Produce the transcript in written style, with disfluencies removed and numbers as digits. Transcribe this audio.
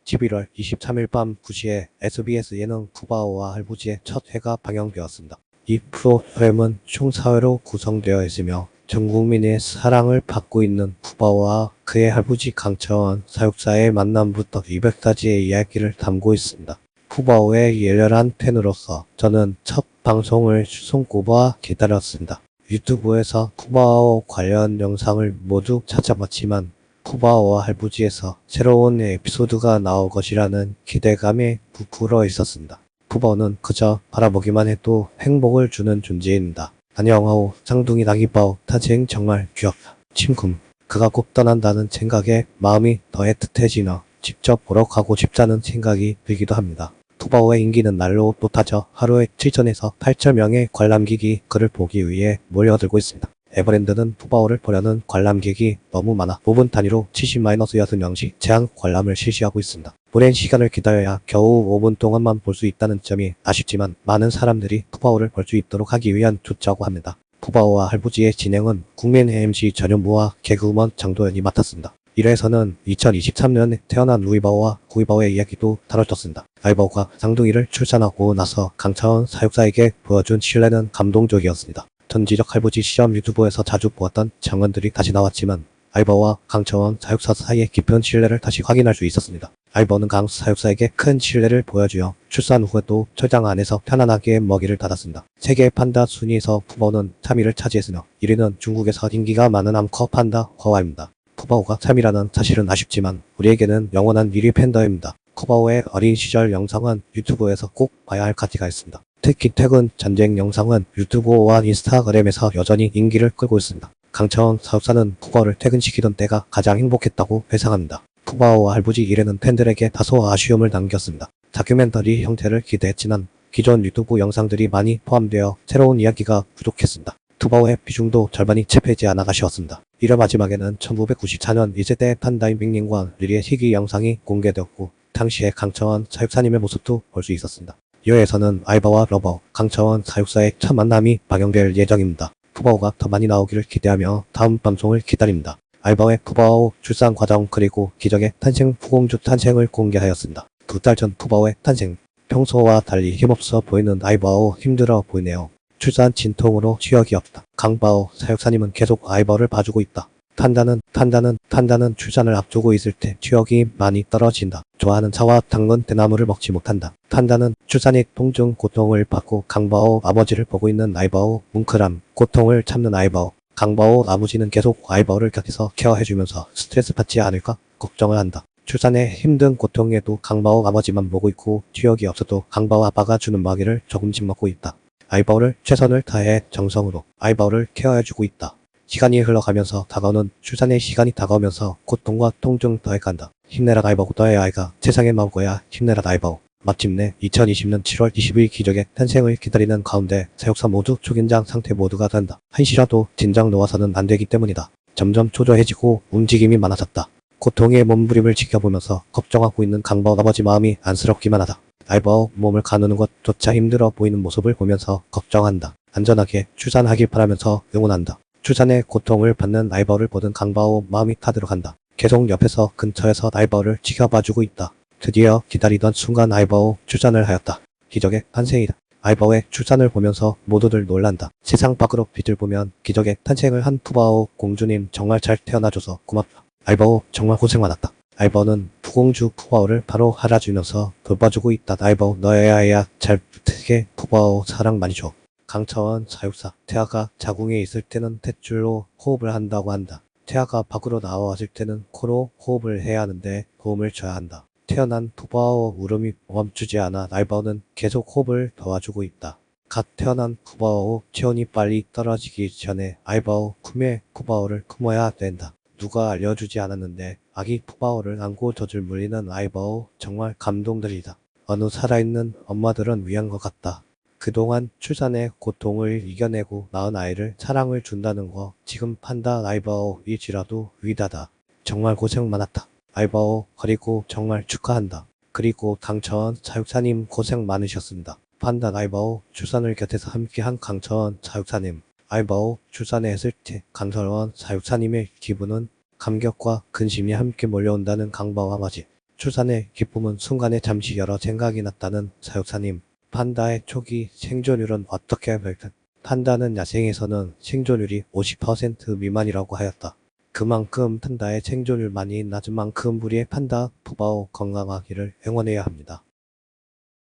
11월 23일 밤 9시에 SBS 예능 푸바오와 할부지의 첫 회가 방영되었습니다. 이 프로그램은 총 4회로 구성되어 있으며 전 국민의 사랑을 받고 있는 푸바오와 그의 할부지 강차원 사육사의 만남부터 이별까지의 이야기를 담고 있습니다. 푸바오의 열렬한 팬으로서 저는 첫 방송을 손꼽아 기다렸습니다. 유튜브에서 푸바오 관련 영상을 모두 찾아봤지만 푸바오와 할부지에서 새로운 에피소드가 나올 것이라는 기대감에 부풀어 있었습니다. 푸바오는 그저 바라보기만 해도 행복을 주는 존재입니다. 안녕하오 쌍둥이 나기바오 탄생 정말 귀엽다. 침금 그가 곧 떠난다는 생각에 마음이 더 애틋해지며 직접 보러 가고 싶다는 생각이 들기도 합니다. 푸바오의 인기는 날로 높아져 하루에 7천에서 8천 명의 관람객이 그를 보기 위해 몰려들고 있습니다. 에버랜드는 푸바오를 보려는 관람객이 너무 많아 5분 단위로 70-6명씩 제한 관람을 실시하고 있습니다. 오랜 시간을 기다려야 겨우 5분 동안만 볼 수 있다는 점이 아쉽지만 많은 사람들이 푸바오를 볼 수 있도록 하기 위한 조치라고 합니다. 푸바오와 할부지의 진행은 국민 MC 전현무와 개그우먼 장도연이 맡았습니다. 1회에서는 2023년에 태어난 루이바오와 구이바오의 이야기도 다뤄졌습니다. 라이바오가 쌍둥이를 출산하고 나서 강차원 사육사에게 보여준 신뢰는 감동적이었습니다. 전지적 할부지 시험 유튜브에서 자주 보았던 장면들이 다시 나왔지만 알바와 강차원 사육사 사이의 깊은 신뢰를 다시 확인할 수 있었습니다. 알바는 강 사육사에게 큰 신뢰를 보여주어 출산 후에도 철장 안에서 편안하게 먹이를 받았습니다. 세계 판다 순위에서 푸바오는 3위를 차지했으며 1위는 중국에서 인기가 많은 암컷 판다 허와입니다. 푸바오가 3위라는 사실은 아쉽지만 우리에게는 영원한 1위 팬더입니다. 푸바오의 어린 시절 영상은 유튜브에서 꼭 봐야 할 가치가 있습니다. 특히 퇴근 전쟁 영상은 유튜브와 인스타그램에서 여전히 인기를 끌고 있습니다. 강차원 사육사는 푸바오를 퇴근시키던 때가 가장 행복했다고 회상합니다. 푸바오와 할부지 1회는 팬들에게 다소 아쉬움을 남겼습니다. 다큐멘터리 형태를 기대했지만 기존 유튜브 영상들이 많이 포함되어 새로운 이야기가 부족했습니다. 푸바오의 비중도 절반이 채패지 않아 아쉬웠습니다. 1회 마지막에는 1994년 2세대 판다인 빅님과 리리의 희귀 영상이 공개되었고 당시의 강차원 사육사님의 모습도 볼 수 있었습니다. 2회에서는 알바와 러버, 강차원 사육사의 첫 만남이 방영될 예정입니다. 푸바오가 더 많이 나오기를 기대하며 다음 방송을 기다립니다. 알바의 푸바오 출산 과정 그리고 기적의 탄생 후공주 탄생을 공개하였습니다. 2달 전 푸바오의 탄생. 평소와 달리 힘없어 보이는 알바오 힘들어 보이네요. 출산 진통으로 취역이 없다. 강바오 사육사님은 계속 알바를 봐주고 있다. 탄다는 출산을 앞두고 있을 때 취역이 많이 떨어진다. 좋아하는 사과 당근 대나무를 먹지 못한다. 탄다는 출산의 통증 고통을 받고 강바오 아버지를 보고 있는 알바오 뭉클함 고통을 참는 알바오 강바오 아버지는 계속 알바오를 곁에서 케어해주면서 스트레스 받지 않을까 걱정을 한다. 출산의 힘든 고통에도 강바오 아버지만 보고 있고 취역이 없어도 강바오 아빠가 주는 먹이를 조금씩 먹고 있다. 알바오를 최선을 다해 정성으로 알바오를 케어해주고 있다. 시간이 흘러가면서 다가오는 출산의 시간이 다가오면서 고통과 통증 더해간다. 힘내라 알바오 너의 아이가 세상에 나올 거야. 힘내라 알바오. 마침내 2020년 7월 20일 기적의 탄생을 기다리는 가운데 사육사 모두 초긴장 상태 모두가 된다. 한시라도 진작 놓아서는 안 되기 때문이다. 점점 초조해지고 움직임이 많아졌다. 고통의 몸부림을 지켜보면서 걱정하고 있는 강바오 아버지 마음이 안쓰럽기만 하다. 알바오 몸을 가누는 것조차 힘들어 보이는 모습을 보면서 걱정한다. 안전하게 출산하길 바라면서 응원한다. 출산의 고통을 받는 알바오를 보던 강바오 마음이 타들어간다. 계속 옆에서 근처에서 알바오를 지켜봐주고 있다. 드디어 기다리던 순간 알바오 출산을 하였다. 기적의 탄생이다. 알바오의 출산을 보면서 모두들 놀란다. 세상 밖으로 빛을 보면 기적의 탄생을 한 푸바오 공주님 정말 잘 태어나줘서 고맙다. 알바오 정말 고생 많았다. 알바오는 푸공주 푸바오를 바로 알아주면서 돌봐주고 있다. 알바오 너의 아이야 잘 부탁해. 푸바오 사랑 많이 줘. 강차원 사육사 태아가 자궁에 있을 때는 탯줄로 호흡을 한다고 한다. 태아가 밖으로 나왔을 때는 코로 호흡을 해야 하는데 도움을 줘야 한다. 태어난 푸바오 울음이 멈추지 않아 알바오는 계속 호흡을 도와주고 있다. 갓 태어난 푸바오 체온이 빨리 떨어지기 전에 알바오 품에 푸바오를 품어야 된다. 누가 알려주지 않았는데 아기 푸바오를 안고 젖을 물리는 알바오 정말 감동적이다. 어느 살아있는 엄마들은 위한 것 같다. 그동안 출산의 고통을 이겨내고 낳은 아이를 사랑을 준다는 거 지금 판다 알바오일지라도 위다다. 정말 고생 많았다. 알바오 그리고 정말 축하한다. 그리고 강차원 사육사님 고생 많으셨습니다. 판다 알바오 출산을 곁에서 함께한 강차원 사육사님. 알바오 출산을 했을 때 강차원 사육사님의 기분은 감격과 근심이 함께 몰려온다는 강바오 아버지. 출산의 기쁨은 순간에 잠시 여러 생각이 났다는 사육사님. 판다의 초기 생존율은 어떻게 밝혔? 판다는 야생에서는 생존율이 50% 미만이라고 하였다. 그만큼 판다의 생존율만이 낮은 만큼 우리의 판다 푸바오 건강하기를 응원해야 합니다.